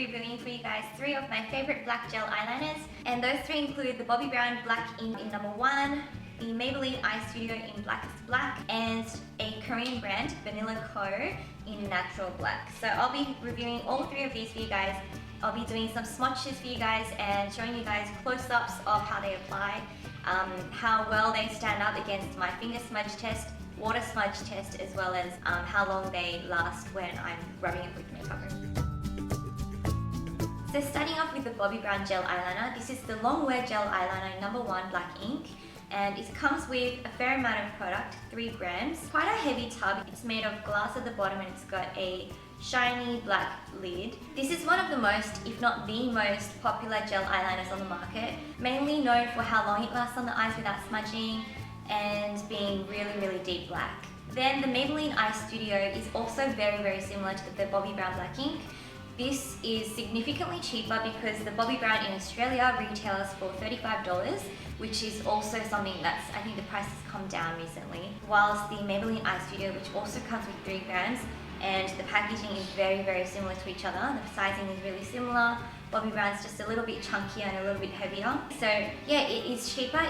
reviewing for you guys 3 of my favorite black gel eyeliners, and those 3 include the Bobbi Brown Black Ink in number 1, the Maybelline Eye Studio in Blackest Black, and a Korean brand, Banila Co. in Natural Black. So I'll be reviewing all 3 of these for you guys. I'll be doing some swatches for you guys and showing you guys close-ups of how they apply, how well they stand up against my finger smudge test, water smudge test, as well as how long they last when I'm rubbing it with makeup. So starting off with the Bobbi Brown Gel Eyeliner, this is the Long Wear Gel Eyeliner in number 1 Black Ink, and it comes with a fair amount of product, 3 grams. Quite a heavy tub. It's made of glass at the bottom and it's got a shiny black lid. This is one of the most, if not the most popular gel eyeliners on the market, mainly known for how long it lasts on the eyes without smudging and being really deep black. Then the Maybelline Eye Studio is also very similar to the Bobbi Brown Black Ink. This is significantly cheaper because the Bobbi Brown in Australia retails for $35, which is also something that's, I think the price has come down recently. Whilst the Maybelline Eye Studio, which also comes with 3 grams, and the packaging is very similar to each other. The sizing is really similar. Bobbi Brown's just a little bit chunkier and a little bit heavier. So yeah, it is cheaper.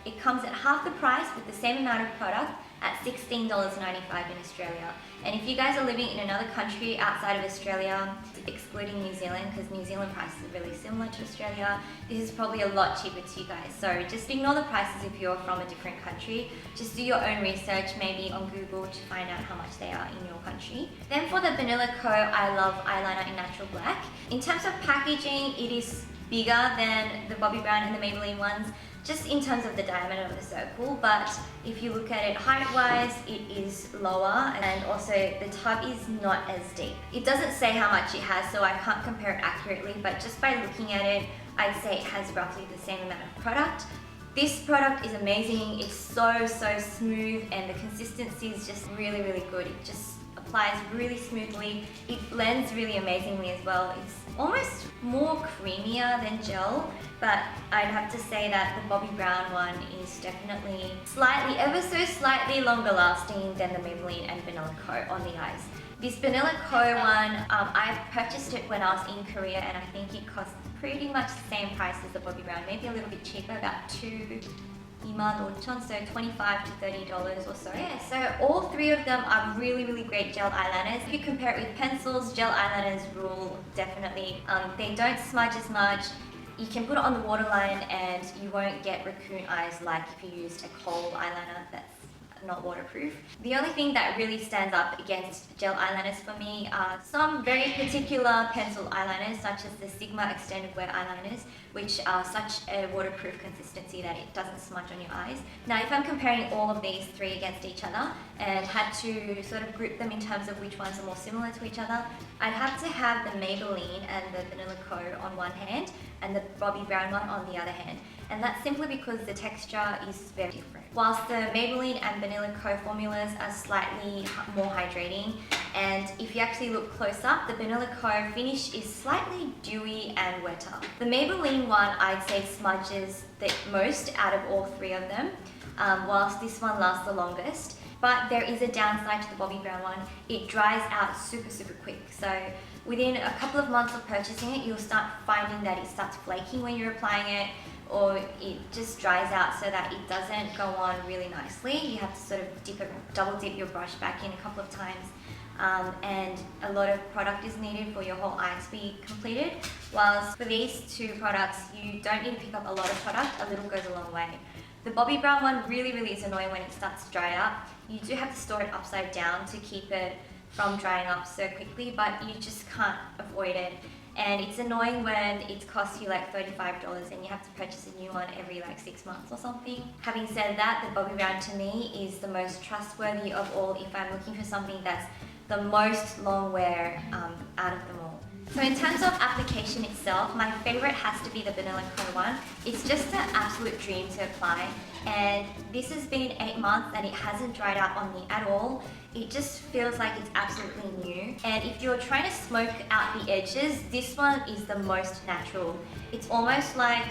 It comes at half the price with the same amount of product at $16.95 in Australia. And if you guys are living in another country outside of Australia, excluding New Zealand, because New Zealand prices are really similar to Australia, this is probably a lot cheaper to you guys. So just ignore the prices if you're from a different country. Just do your own research, maybe on Google, to find out how much they are in your country. Then for the Banila Co. I Love Eyeliner in Natural Black. In terms of packaging, it is bigger than the Bobbi Brown and the Maybelline ones, just in terms of the diameter of the circle, but if you look at it height-wise, it is lower, and also the tub is not as deep. It doesn't say how much it has, so I can't compare it accurately, but just by looking at it, I'd say it has roughly the same amount of product. This product is amazing. It's so smooth, and the consistency is just really good. It just applies really smoothly. It blends really amazingly as well. It's almost more creamier than gel, but I'd have to say that the Bobbi Brown one is definitely ever so slightly longer lasting than the Maybelline and Banila Co. on the eyes. This Banila Co. one, I purchased it when I was in Korea, and I think it cost pretty much the same price as the Bobbi Brown, maybe a little bit cheaper, about 25,000, so $25 to $30 or so. Yeah, so all 3 of them are really great gel eyeliners. If you compare it with pencils, gel eyeliners rule definitely. They don't smudge as much. You can put it on the waterline and you won't get raccoon eyes like if you used a kohl eyeliner that's not waterproof. The only thing that really stands up against gel eyeliners for me are some very particular pencil eyeliners, such as the Sigma extended wear eyeliners, which are such a waterproof consistency that it doesn't smudge on your eyes. Now, if I'm comparing all of these 3 against each other and had to sort of group them in terms of which ones are more similar to each other, I'd have to have the Maybelline and the Banila Co. on one hand and the Bobbi Brown one on the other hand. And that's simply because the texture is very different. Whilst the Maybelline and Banila Co. formulas are slightly more hydrating, and if you actually look close up, the Banila Co. finish is slightly dewy and wetter. The Maybelline one, I'd say, smudges the most out of all 3 of them, whilst this one lasts the longest. But there is a downside to the Bobbi Brown one. It dries out super quick. So within a couple of months of purchasing it, you'll start finding that it starts flaking when you're applying it, or it just dries out so that it doesn't go on really nicely. You have to sort of double dip your brush back in a couple of times, and a lot of product is needed for your whole eye to be completed. Whilst for these 2 products, you don't need to pick up a lot of product. A little goes a long way. The Bobbi Brown one really is annoying when it starts to dry up. You do have to store it upside down to keep it from drying up so quickly, but you just can't avoid it. And it's annoying when it costs you like $35 and you have to purchase a new one every like 6 months or something. Having said that, the Bobbi Brown to me is the most trustworthy of all if I'm looking for something that's the most long wear out of them all. So in terms of application itself, my favorite has to be the Banila Co. one. It's just an absolute dream to apply, and this has been 8 months and it hasn't dried out on me at all. It just feels like it's absolutely new. And if you're trying to smoke out the edges, this one is the most natural. It's almost like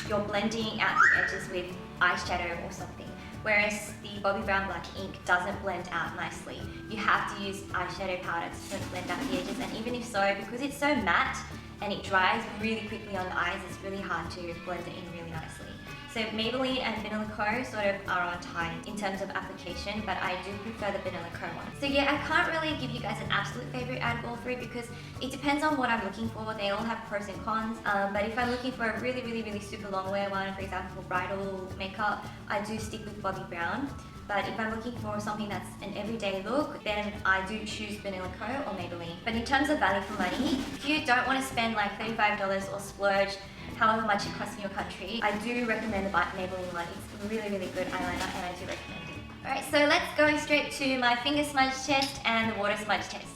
you're blending out the edges with eyeshadow or something. whereas the Bobbi Brown Black ink doesn't blend out nicely. You have to use eyeshadow powder to blend out the edges, and even if so, because it's so matte and it dries really quickly on the eyes, it's really hard to blend it in really nicely. So Maybelline and Banila Co sort of are on tie in terms of application, but I do prefer the Banila Co one. So yeah, I can't really give you guys an absolute favorite out of all three because it depends on what I'm looking for. They all have pros and cons, but if I'm looking for a really super long wear one, for example bridal makeup, I do stick with Bobbi Brown. But if I'm looking for something that's an everyday look, then I do choose Banila Co or Maybelline. But in terms of value for money, if you don't want to spend like $35 or splurge however much it costs in your country, I do recommend the Maybelline one. It's really good eyeliner and I do recommend it. Alright, so let's go straight to my finger smudge test and the water smudge test.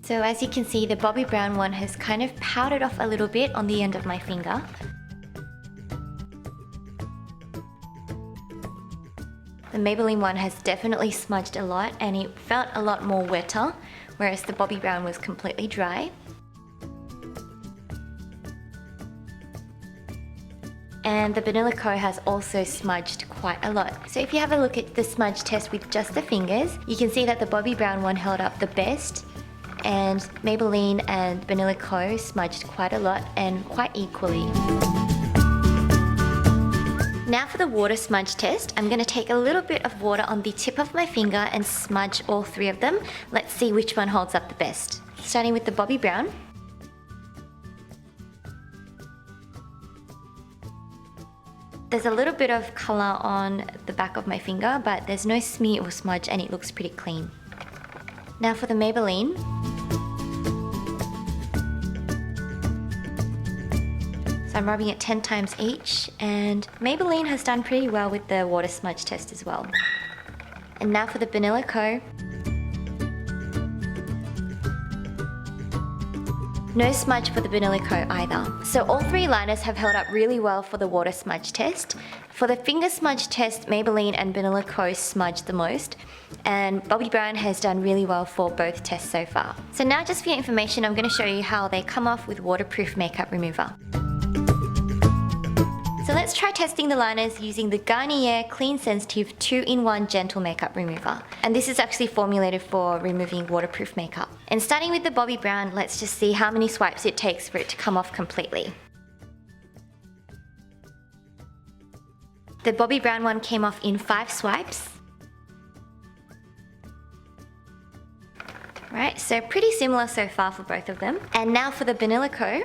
So as you can see, the Bobbi Brown one has kind of powdered off a little bit on the end of my finger. The Maybelline one has definitely smudged a lot and it felt a lot more wetter, whereas the Bobbi Brown was completely dry. And the Banila Co has also smudged quite a lot. So if you have a look at the smudge test with just the fingers, you can see that the Bobbi Brown one held up the best, and Maybelline and Banila Co smudged quite a lot and quite equally. Now for the water smudge test, I'm going to take a little bit of water on the tip of my finger and smudge all three of them. Let's see which one holds up the best. Starting with the Bobbi Brown. There's a little bit of colour on the back of my finger, but there's no smear or smudge and it looks pretty clean. Now for the Maybelline. So I'm rubbing it 10 times each, and Maybelline has done pretty well with the water smudge test as well. And now for the Banila Co. No smudge for the Banila Co either. So all three liners have held up really well for the water smudge test. For the finger smudge test, Maybelline and Banila Co smudged the most, and Bobbi Brown has done really well for both tests so far. So now just for your information, I'm going to show you how they come off with waterproof makeup remover. So let's try testing the liners using the Garnier Clean Sensitive 2-in-1 Gentle Makeup Remover. And this is actually formulated for removing waterproof makeup. And starting with the Bobbi Brown, let's just see how many swipes it takes for it to come off completely. The Bobbi Brown one came off in 5 swipes. Right, so pretty similar so far for both of them. And now for the Banila Co.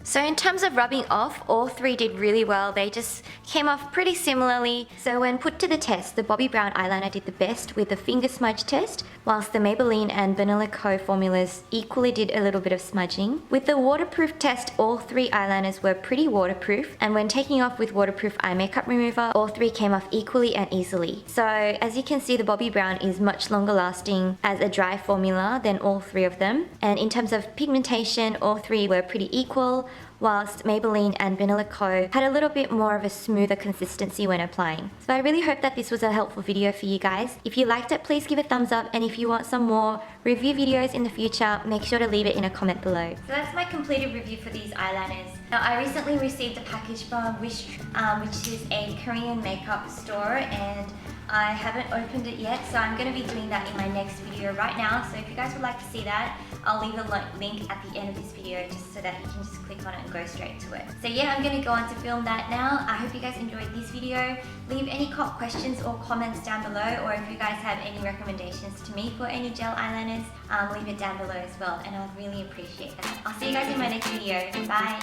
So in terms of rubbing off, all three did really well. They just came off pretty similarly. So when put to the test, the Bobbi Brown eyeliner did the best with the finger smudge test, whilst the Maybelline and Banila Co formulas equally did a little bit of smudging. With the waterproof test, all three eyeliners were pretty waterproof, and when taking off with waterproof eye makeup remover, all three came off equally and easily. So as you can see, the Bobbi Brown is much longer lasting as a dry formula than all three of them. And in terms of pigmentation, all three were pretty equal, whilst Maybelline and Banila Co had a little bit more of a smoother consistency when applying. So I really hope that this was a helpful video for you guys. If you liked it, please give a thumbs up, and if you want some more review videos in the future, make sure to leave it in a comment below. So that's my completed review for these eyeliners. Now I recently received a package from Wish, which is a Korean makeup store, and I haven't opened it yet, so I'm going to be doing that in my next video right now. So if you guys would like to see that, I'll leave a link at the end of this video just so that you can just click on it and go straight to it. So yeah, I'm going to go on to film that now. I hope you guys enjoyed this video. Leave any questions or comments down below, or if you guys have any recommendations to me for any gel eyeliners, leave it down below as well, and I'd really appreciate that. I'll see you guys in my next video. Bye!